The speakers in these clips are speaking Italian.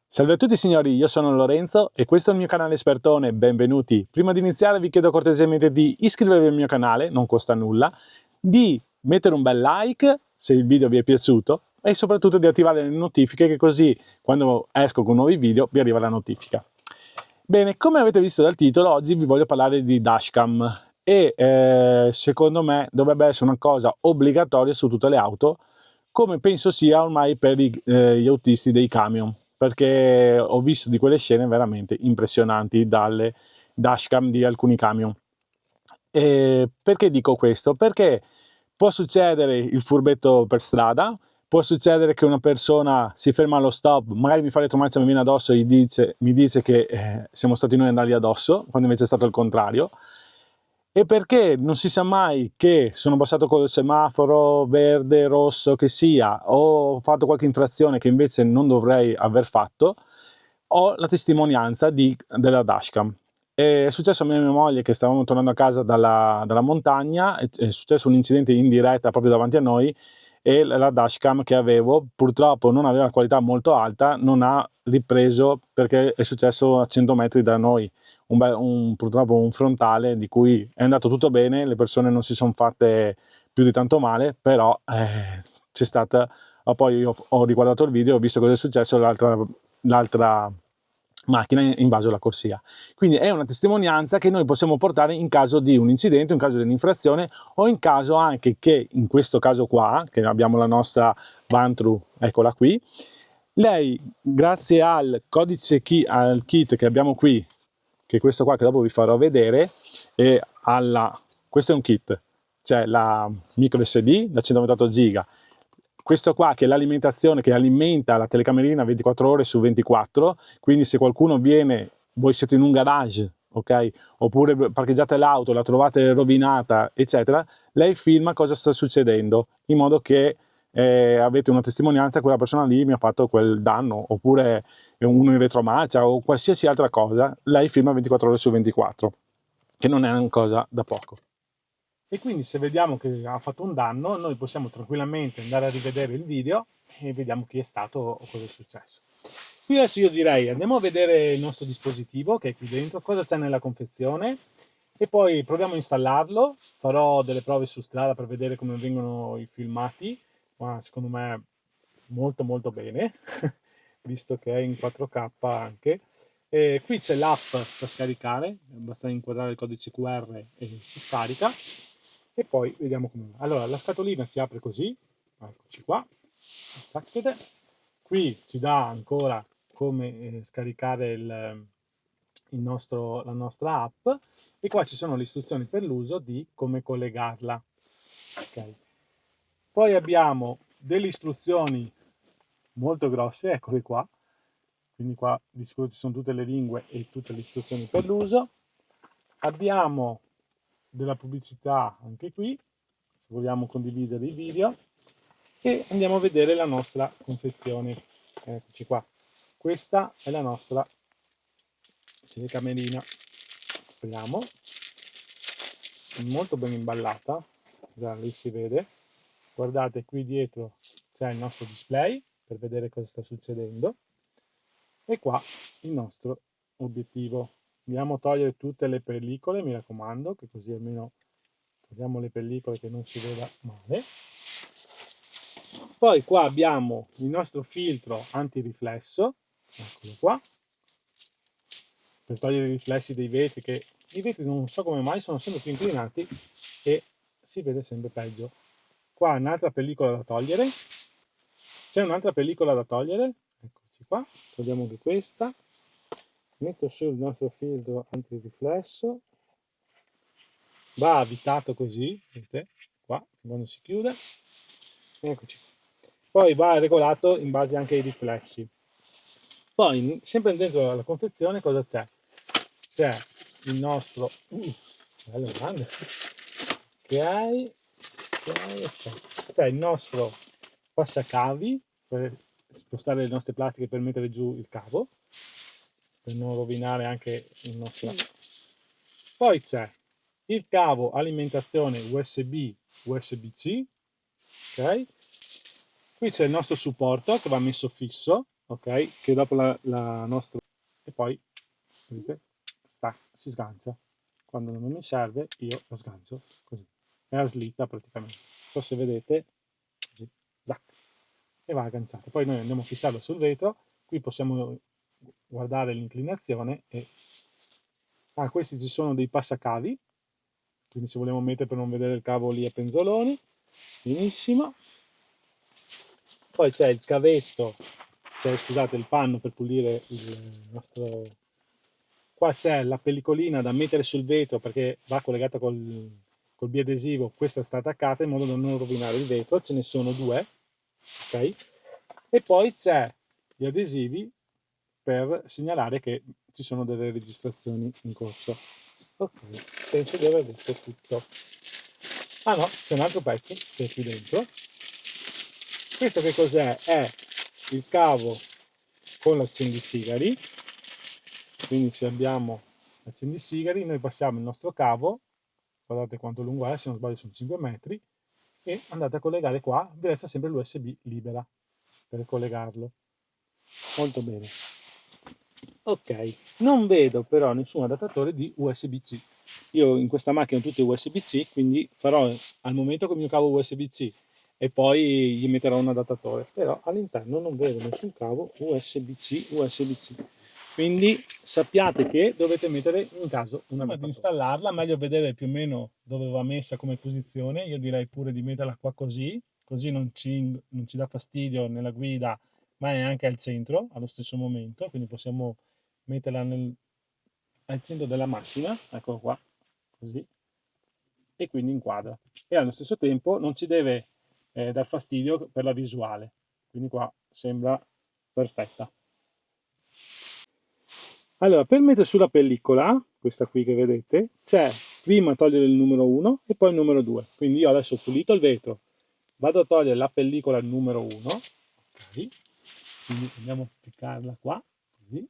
Salve a tutti signori, io sono Lorenzo e questo è il mio canale Espertone, benvenuti. Prima di iniziare vi chiedo cortesemente di iscrivervi al mio canale, non costa nulla, di mettere un bel like se il video vi è piaciuto e soprattutto di attivare le notifiche, che così quando esco con nuovi video vi arriva la notifica. Bene, come avete visto dal titolo, oggi vi voglio parlare di dashcam e secondo me dovrebbe essere una cosa obbligatoria su tutte le auto, come penso sia ormai per gli autisti dei camion, perché ho visto di quelle scene veramente impressionanti dalle dashcam di alcuni camion. E perché dico questo? Perché può succedere il furbetto per strada, può succedere che una persona si ferma allo stop, magari mi fa retromarcia, mi viene addosso e mi dice che siamo stati noi ad andargli addosso, quando invece è stato il contrario. E perché non si sa mai che sono passato col semaforo verde, rosso, che sia, o ho fatto qualche infrazione che invece non dovrei aver fatto, ho la testimonianza della dashcam. È successo a mia moglie che stavamo tornando a casa dalla montagna, è successo un incidente in diretta proprio davanti a noi e la dashcam che avevo purtroppo non aveva una qualità molto alta, non ha ripreso perché è successo a 100 metri da noi. Purtroppo un frontale di cui è andato tutto bene, le persone non si sono fatte più di tanto male, però c'è stata, poi io ho riguardato il video, ho visto cosa è successo, l'altra macchina ha invaso la corsia. Quindi è una testimonianza che noi possiamo portare in caso di un incidente, in caso di un'infrazione o in caso anche che, in questo caso qua, che abbiamo la nostra Vantru, eccola qui, lei grazie al codice key, al kit che abbiamo qui, che è questo qua che dopo vi farò vedere, e questo è un kit, c'è la micro SD da 128 giga, questo qua che è l'alimentazione che alimenta la telecamerina 24 ore su 24, quindi se qualcuno viene, voi siete in un garage, ok? Oppure parcheggiate l'auto, la trovate rovinata, eccetera, lei filma cosa sta succedendo, in modo che avete una testimonianza, quella persona lì mi ha fatto quel danno, oppure uno in retromarcia o qualsiasi altra cosa, lei filma 24 ore su 24, che non è una cosa da poco. E quindi se vediamo che ha fatto un danno, noi possiamo tranquillamente andare a rivedere il video e vediamo chi è stato o cosa è successo. Qui adesso io direi andiamo a vedere il nostro dispositivo che è qui dentro, cosa c'è nella confezione e poi proviamo a installarlo, farò delle prove su strada per vedere come vengono i filmati, ma secondo me molto molto bene, visto che è in 4K anche. E qui c'è l'app da scaricare, basta inquadrare il codice QR e si scarica. E poi vediamo come va. Allora, la scatolina si apre così, eccoci qua, qui ci dà ancora come scaricare la nostra app e qua ci sono le istruzioni per l'uso di come collegarla. Okay. Poi abbiamo delle istruzioni molto grosse, eccole qua, quindi qua di sicuro ci sono tutte le lingue e tutte le istruzioni per l'uso. Abbiamo della pubblicità anche qui, se vogliamo condividere i video, e andiamo a vedere la nostra confezione. Eccoci qua, questa è la nostra telecamerina, speriamo, molto ben imballata, già lì si vede, guardate qui dietro c'è il nostro display per vedere cosa sta succedendo e qua il nostro obiettivo. Andiamo a togliere tutte le pellicole, mi raccomando, che così almeno togliamo le pellicole che non si veda male. Poi qua abbiamo il nostro filtro antiriflesso, eccolo qua, per togliere i riflessi dei vetri, che i vetri non so come mai sono sempre più inclinati e si vede sempre peggio. Qua un'altra pellicola da togliere, c'è un'altra pellicola da togliere, eccoci qua, togliamo anche questa, metto su il nostro filtro antiriflesso, va avvitato così, vedete, qua, quando si chiude, eccoci qua. Poi va regolato in base anche ai riflessi. Poi, sempre dentro la confezione, cosa c'è? C'è il nostro, bello grande, c'è il nostro passacavi per spostare le nostre plastiche per mettere giù il cavo, per non rovinare anche il nostro. Poi c'è il cavo alimentazione USB, USB-C, ok? Qui c'è il nostro supporto che va messo fisso, ok? Che dopo la nostra... e poi, vedete, si sgancia. Quando non mi serve io la sgancio così. È la slitta praticamente. Non so se vedete, così, zac, e va agganciata. Poi noi andiamo a fissarlo sul vetro, qui possiamo guardare l'inclinazione e... Ah, questi ci sono dei passacavi, quindi se vogliamo mettere per non vedere il cavo lì a penzoloni, benissimo. Poi c'è il cavetto, cioè, scusate, il panno per pulire il nostro... Qua c'è la pellicolina da mettere sul vetro perché va collegata col biadesivo, questa sta attaccata in modo da non rovinare il vetro, ce ne sono due, ok? E poi c'è gli adesivi per segnalare che ci sono delle registrazioni in corso. Ok, penso di aver detto tutto. Ah no, c'è un altro pezzo che è qui dentro. Questo che cos'è? È il cavo con l'accendisigari, quindi se abbiamo l'accendisigari noi passiamo il nostro cavo, guardate quanto lungo è, se non sbaglio sono 5 metri, e andate a collegare qua, vi resta sempre l'USB libera per collegarlo. Molto bene. Ok, non vedo però nessun adattatore di USB-C. Io in questa macchina ho tutte USB-C, quindi farò al momento con il mio cavo USB-C e poi gli metterò un adattatore, però all'interno non vedo nessun cavo USB-C, USB-C. Quindi sappiate che dovete mettere in caso un adattatore. Prima di installarla, meglio vedere più o meno dove va messa come posizione. Io direi pure di metterla qua così, così non ci dà fastidio nella guida, ma è anche al centro allo stesso momento, quindi possiamo metterla al centro della macchina, eccolo qua, così, e quindi inquadra. E allo stesso tempo non ci deve dar fastidio per la visuale, quindi qua sembra perfetta. Allora, per mettere sulla pellicola, questa qui che vedete, c'è prima togliere il numero 1 e poi il numero 2. Quindi io adesso ho pulito il vetro, vado a togliere la pellicola numero 1, ok? Quindi andiamo a applicarla qua, così.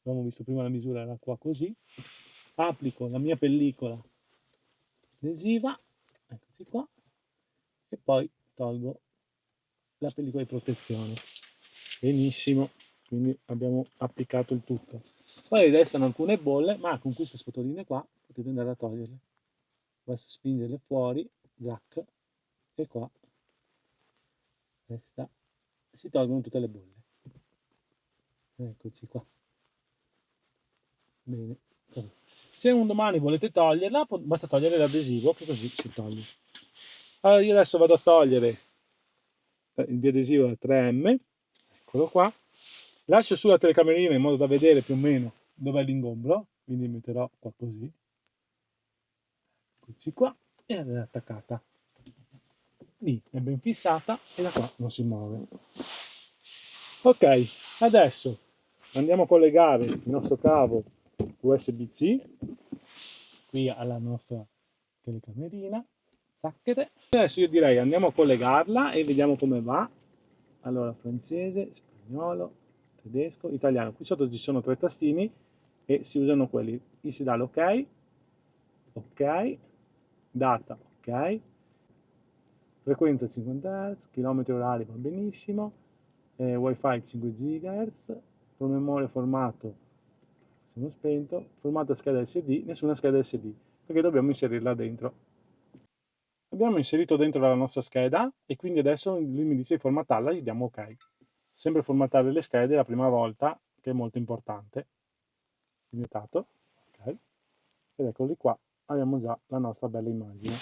Abbiamo visto prima la misura, era qua così. Applico la mia pellicola adesiva, eccoci qua, e poi tolgo la pellicola di protezione. Benissimo, quindi abbiamo applicato il tutto. Poi restano alcune bolle, ma con queste spotoline qua potete andare a toglierle. Basta spingerle fuori, zac, e qua resta, si tolgono tutte le bolle. Eccoci qua. Bene. Se un domani volete toglierla, basta togliere l'adesivo, che così si toglie. Allora io adesso vado a togliere il biadesivo da 3M, eccolo qua. Lascio sulla telecamerina in modo da vedere più o meno dov'è l'ingombro, quindi metterò qua così. Eccoci qua, e è attaccata. Lì è ben fissata e da qua non si muove. Ok, adesso andiamo a collegare il nostro cavo USB-C qui alla nostra telecamerina. Zacchete. Adesso io direi andiamo a collegarla e vediamo come va. Allora, francese, spagnolo, tedesco, italiano. Qui sotto ci sono 3 tastini e si usano quelli. Qui si dà l'ok, ok, data, ok, frequenza 50 Hz, chilometri orari va benissimo, wifi 5 GHz, promemoria formato, sono spento, formato scheda SD, nessuna scheda SD, perché dobbiamo inserirla dentro. Abbiamo inserito dentro la nostra scheda e quindi adesso lui mi dice di formattarla, gli diamo ok. Sempre formattare le schede la prima volta, che è molto importante. Vietato, ok. Ed eccoli qua, abbiamo già la nostra bella immagine,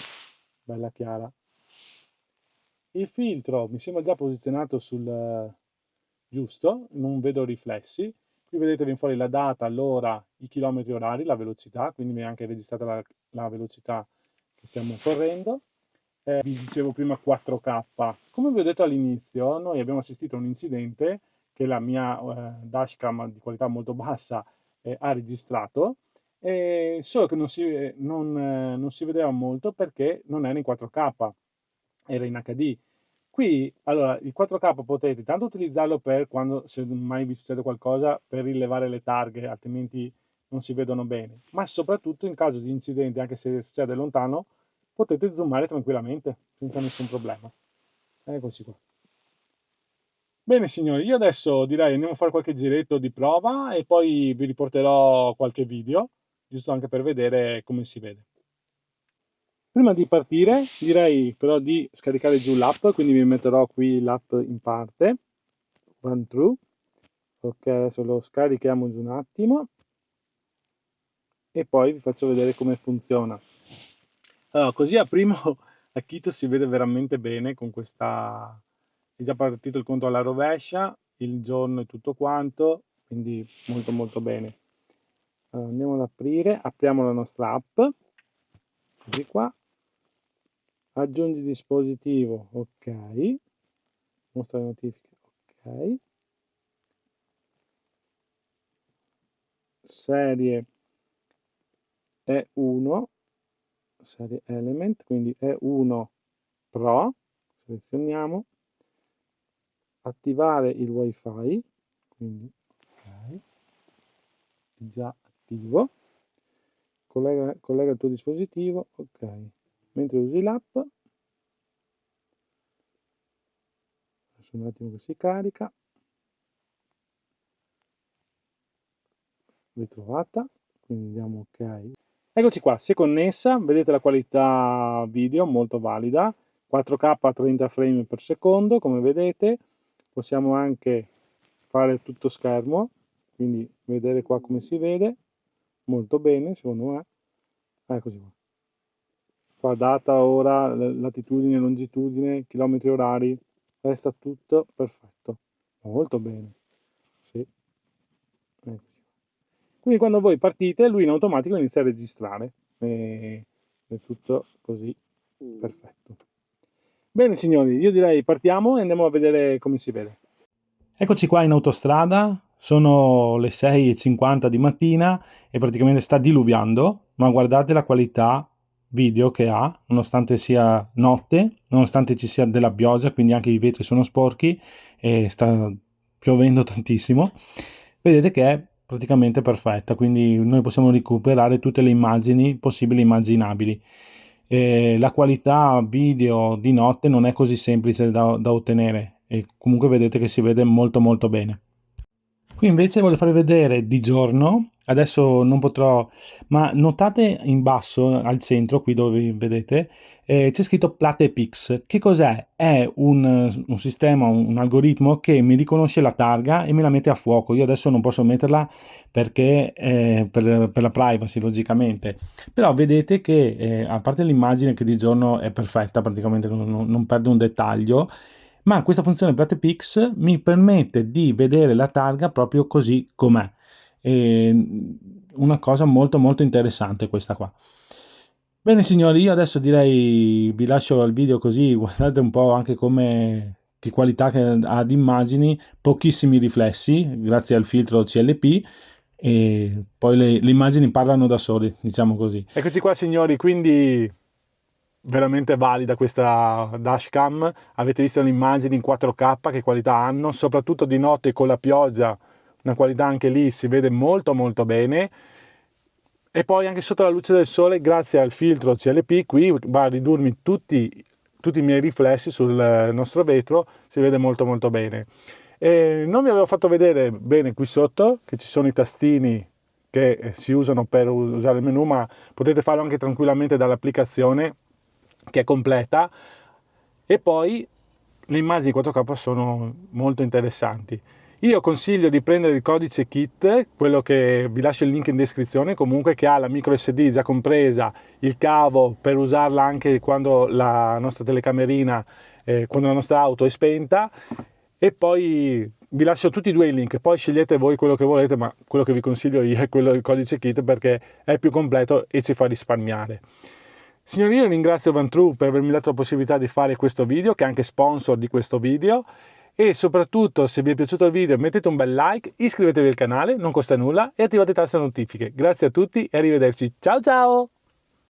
bella chiara. Il filtro mi sembra già posizionato sul giusto, non vedo riflessi. Qui vedete viene fuori la data, l'ora, i chilometri orari, la velocità, quindi mi è anche registrata la velocità che stiamo correndo. Vi dicevo prima 4K. Come vi ho detto all'inizio, noi abbiamo assistito a un incidente che la mia dashcam di qualità molto bassa ha registrato, solo che non si vedeva molto perché non era in 4K, era in HD. Qui, allora, il 4K potete tanto utilizzarlo per quando, se mai vi succede qualcosa, per rilevare le targhe, altrimenti non si vedono bene, ma soprattutto in caso di incidente, anche se succede lontano, potete zoomare tranquillamente, senza nessun problema. Eccoci qua. Bene signori, io adesso direi andiamo a fare qualche giretto di prova e poi vi riporterò qualche video, giusto anche per vedere come si vede. Prima di partire direi però di scaricare giù l'app, quindi vi metterò qui l'app in parte, OneTrue. Ok, adesso lo scarichiamo giù un attimo e poi vi faccio vedere come funziona. Allora, così a primo acchito si vede veramente bene con questa... È già partito il conto alla rovescia, il giorno e tutto quanto, quindi molto molto bene. Allora, andiamo ad aprire, apriamo la nostra app, così qua, aggiungi dispositivo, ok, mostra le notifiche, ok, serie E1, serie Element, quindi E1 Pro, selezioniamo, attivare il wifi, quindi ok, già attivo, collega il tuo dispositivo, ok, mentre usi l'app, adesso un attimo che si carica, ritrovata, quindi diamo ok. Eccoci qua, si è connessa, vedete la qualità video molto valida, 4K a 30 frame per secondo, come vedete, possiamo anche fare tutto schermo, quindi vedere qua come si vede, molto bene secondo me, eccoci qua. Qua data, ora, latitudine, longitudine, chilometri orari, resta tutto perfetto, molto bene, sì. Eccoci. Quindi quando voi partite lui in automatico inizia a registrare, è tutto così perfetto. Bene signori, io direi partiamo e andiamo a vedere come si vede. Eccoci qua in autostrada, sono le 6:50 di mattina e praticamente sta diluviando, ma guardate la qualità video che ha, nonostante sia notte, nonostante ci sia della pioggia, quindi anche i vetri sono sporchi e sta piovendo tantissimo. Vedete che è praticamente perfetta, quindi noi possiamo recuperare tutte le immagini possibili e immaginabili. La qualità video di notte non è così semplice da ottenere e comunque vedete che si vede molto molto bene. Qui invece voglio farvi vedere di giorno, adesso non potrò, ma notate in basso al centro, qui dove vedete, c'è scritto Platepix. Che cos'è? È un sistema, un algoritmo che mi riconosce la targa e me la mette a fuoco. Io adesso non posso metterla perché per la privacy, logicamente. Però vedete che a parte l'immagine che di giorno è perfetta, praticamente non perde un dettaglio, ma questa funzione Platepix mi permette di vedere la targa proprio così com'è. Una cosa molto molto interessante questa qua. Bene signori, io adesso direi vi lascio al video così guardate un po' anche come che qualità che ha di immagini, pochissimi riflessi grazie al filtro CLP e poi le immagini parlano da sole, diciamo così. Eccoci qua signori, quindi veramente valida questa dashcam, avete visto le immagini in 4K che qualità hanno, soprattutto di notte con la pioggia, una qualità anche lì si vede molto molto bene, e poi anche sotto la luce del sole grazie al filtro CLP qui va a ridurmi tutti i miei riflessi sul nostro vetro, si vede molto molto bene. E non vi avevo fatto vedere bene qui sotto che ci sono i tastini che si usano per usare il menu, ma potete farlo anche tranquillamente dall'applicazione che è completa, e poi le immagini 4K sono molto interessanti. Io consiglio di prendere il codice kit, quello che vi lascio il link in descrizione, comunque, che ha la micro SD già compresa, il cavo per usarla anche quando la nostra telecamerina, quando la nostra auto è spenta, e poi vi lascio tutti e due i link, poi scegliete voi quello che volete, ma quello che vi consiglio io è quello del codice kit perché è più completo e ci fa risparmiare. Signori, io ringrazio OneTrue per avermi dato la possibilità di fare questo video, che è anche sponsor di questo video, e soprattutto se vi è piaciuto il video mettete un bel like, iscrivetevi al canale, non costa nulla, e attivate le notifiche. Grazie a tutti e arrivederci. Ciao ciao!